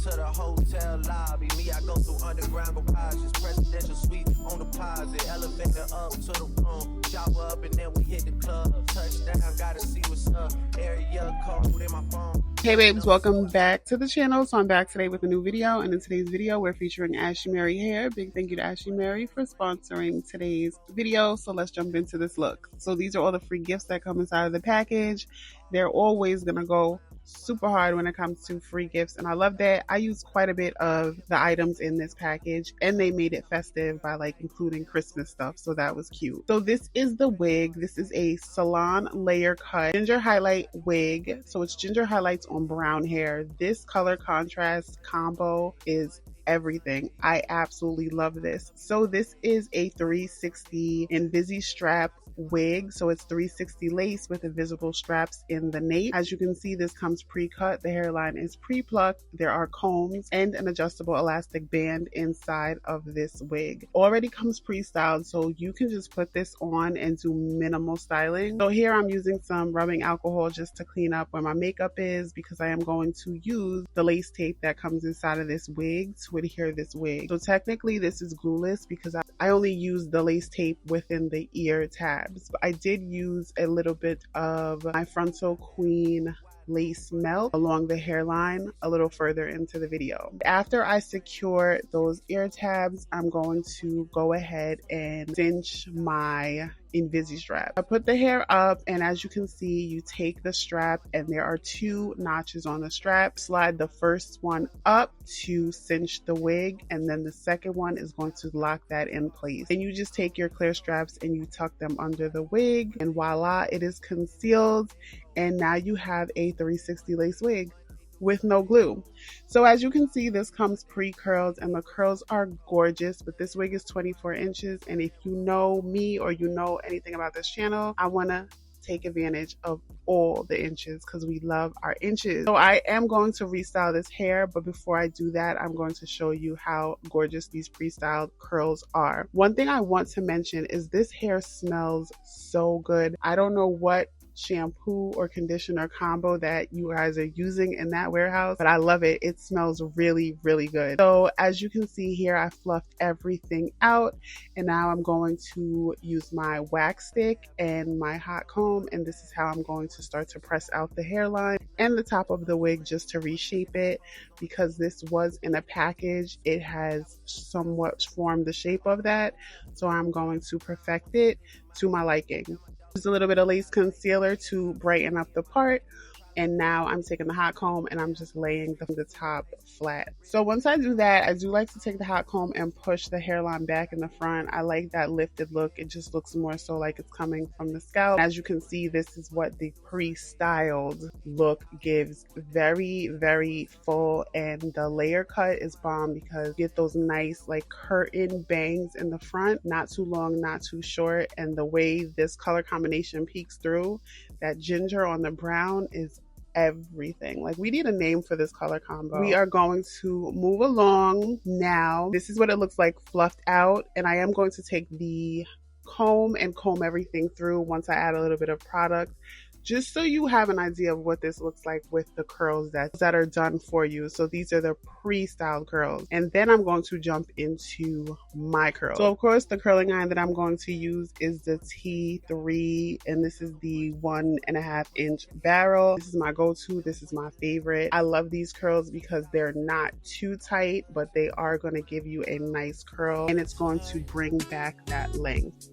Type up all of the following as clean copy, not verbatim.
to the hotel lobby. Me, I go through underground garages, presidential suite on deposit, elevator up to the room, shower up and then we hit the club. Touchdown, gotta see what's up. Area code in my phone. Hey babes, welcome back to the channel. So I'm back today with a new video, and in today's video we're featuring Ashimary hair. Big thank you to Ashimary for sponsoring today's video. So let's jump into this look. So these are all the free gifts that come inside of the package. They're always gonna go super hard when it comes to free gifts, and I love that. I use quite a bit of the items in this package, and they made it festive by like including Christmas stuff, so that was cute. So this is the wig. This is a salon layer cut ginger highlight wig. So it's ginger highlights on brown hair. This color contrast combo is everything. I absolutely love this. So this is a 360 Invisi-Strap wig. So it's 360 lace with invisible straps in the nape. As you can see, this comes pre-cut. The hairline is pre-plucked. There are combs and an adjustable elastic band inside of this wig. Already comes pre-styled, so you can just put this on and do minimal styling. So here I'm using some rubbing alcohol just to clean up where my makeup is, because I am going to use the lace tape that comes inside of this wig to adhere this wig. So technically this is glueless because I only use the lace tape within the ear tabs. But I did use a little bit of my Frontal Queen lace melt along the hairline a little further into the video. After I secure those ear tabs, I'm going to go ahead and cinch my Invisi-Strap. I put the hair up, and as you can see, you take the strap and there are two notches on the strap. Slide the first one up to cinch the wig, and then the second one is going to lock that in place. And you just take your clear straps and you tuck them under the wig, and voila, it is concealed. And now you have a 360 lace wig with no glue. So as you can see, this comes pre-curled and the curls are gorgeous, but this wig is 24 inches. And if you know me or you know anything about this channel, I want to take advantage of all the inches because we love our inches. So I am going to restyle this hair, but before I do that, I'm going to show you how gorgeous these pre-styled curls are. One thing I want to mention is this hair smells so good. I don't know what shampoo or conditioner combo that you guys are using in that warehouse, but I love it. It smells really, really good. So as you can see here, I fluffed everything out, and now I'm going to use my wax stick and my hot comb, and this is how I'm going to start to press out the hairline and the top of the wig just to reshape it. Because this was in a package, it has somewhat formed the shape of that, so I'm going to perfect it to my liking. Just a little bit of lace concealer to brighten up the part, and now I'm taking the hot comb and I'm just laying the top flat. So once I do that, I do like to take the hot comb and push the hairline back in the front. I like that lifted look. It just looks more so like it's coming from the scalp. As you can see, this is what the pre-styled look gives. Very, very full, and the layer cut is bomb because you get those nice like curtain bangs in the front, not too long, not too short. And the way this color combination peeks through, that ginger on the brown, is everything. Like, we need a name for this color combo. We are going to move along now. This is what it looks like fluffed out, and I am going to take the comb and comb everything through once I add a little bit of product, just so you have an idea of what this looks like with the curls that are done for you. So these are the pre-styled curls, and then I'm going to jump into my curls. So of course the curling iron that I'm going to use is the T3, and this is the 1.5 inch barrel. This is my go-to. This is my favorite. I love these curls because they're not too tight, but they are going to give you a nice curl, and it's going to bring back that length.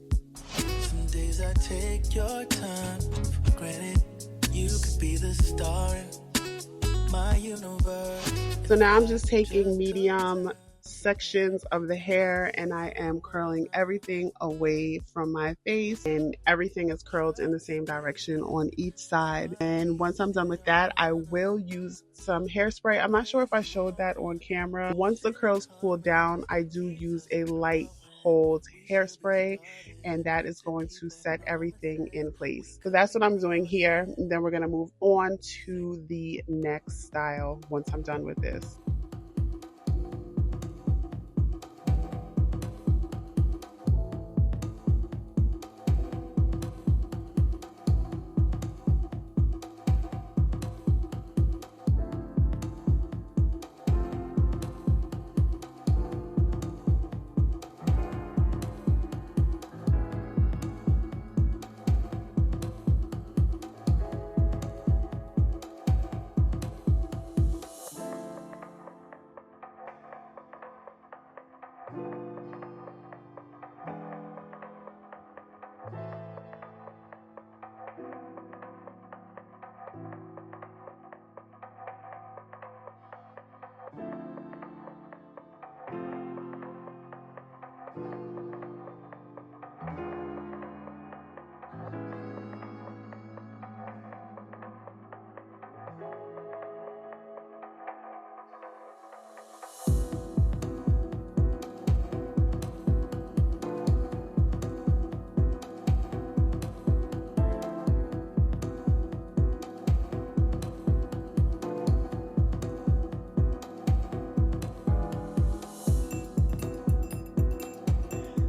Some days I take your time for granted. You could be the star in my universe. So now I'm just taking medium sections of the hair and I am curling everything away from my face, and everything is curled in the same direction on each side. And once I'm done with that, I will use some hairspray. I'm not sure if I showed that on camera. Once the curls cool down, I do use a light hold hairspray, and that is going to set everything in place. So that's what I'm doing here. And then we're going to move on to the next style once I'm done with this.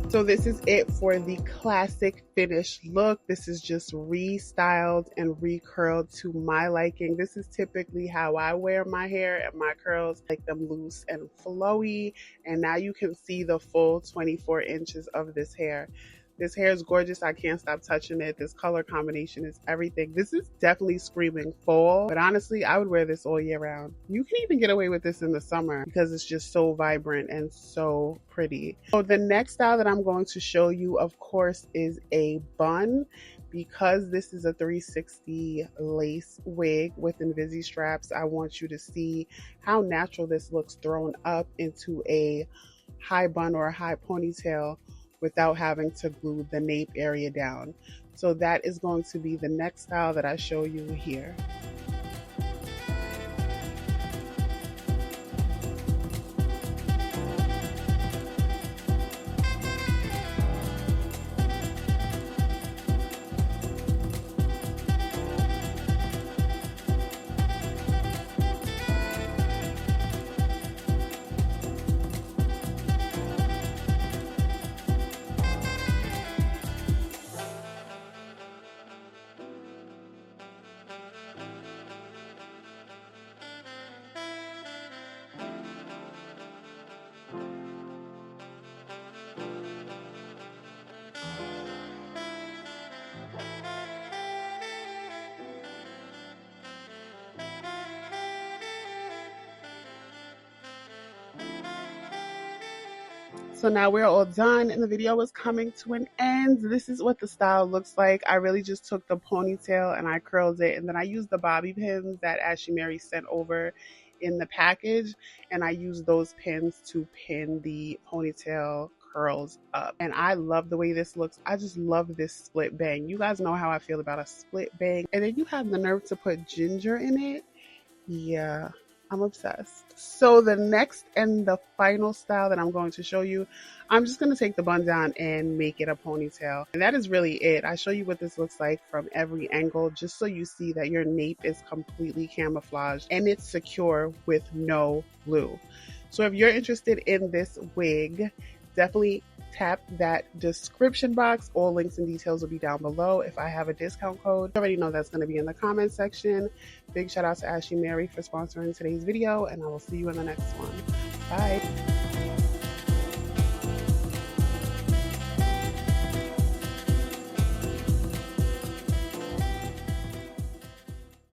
So this is it for the classic finish look. This is just restyled and recurled to my liking. This is typically how I wear my hair and my curls, like them loose and flowy. And now you can see the full 24 inches of this hair. This hair is gorgeous. I can't stop touching it. This color combination is everything. This is definitely screaming fall, but honestly, I would wear this all year round. You can even get away with this in the summer because it's just so vibrant and so pretty. So the next style that I'm going to show you, of course, is a bun. Because this is a 360 lace wig with Invisi straps, I want you to see how natural this looks thrown up into a high bun or a high ponytail without having to glue the nape area down. So that is going to be the next style that I show you here. So now we're all done and the video is coming to an end. This is what the style looks like. I really just took the ponytail and I curled it, and then I used the bobby pins that Ashimary sent over in the package, and I used those pins to pin the ponytail curls up. And I love the way this looks. I just love this split bang. You guys know how I feel about a split bang. And then you have the nerve to put ginger in it. Yeah, I'm obsessed. So the next and the final style that I'm going to show you, I'm just going to take the bun down and make it a ponytail. And that is really it. I show you what this looks like from every angle, just so you see that your nape is completely camouflaged and it's secure with no glue. So if you're interested in this wig, definitely tap that description box. All links and details will be down below. If I have a discount code, you already know that's going to be in the comment section. Big shout out to Ashimary for sponsoring today's video, and I will see you in the next one. Bye.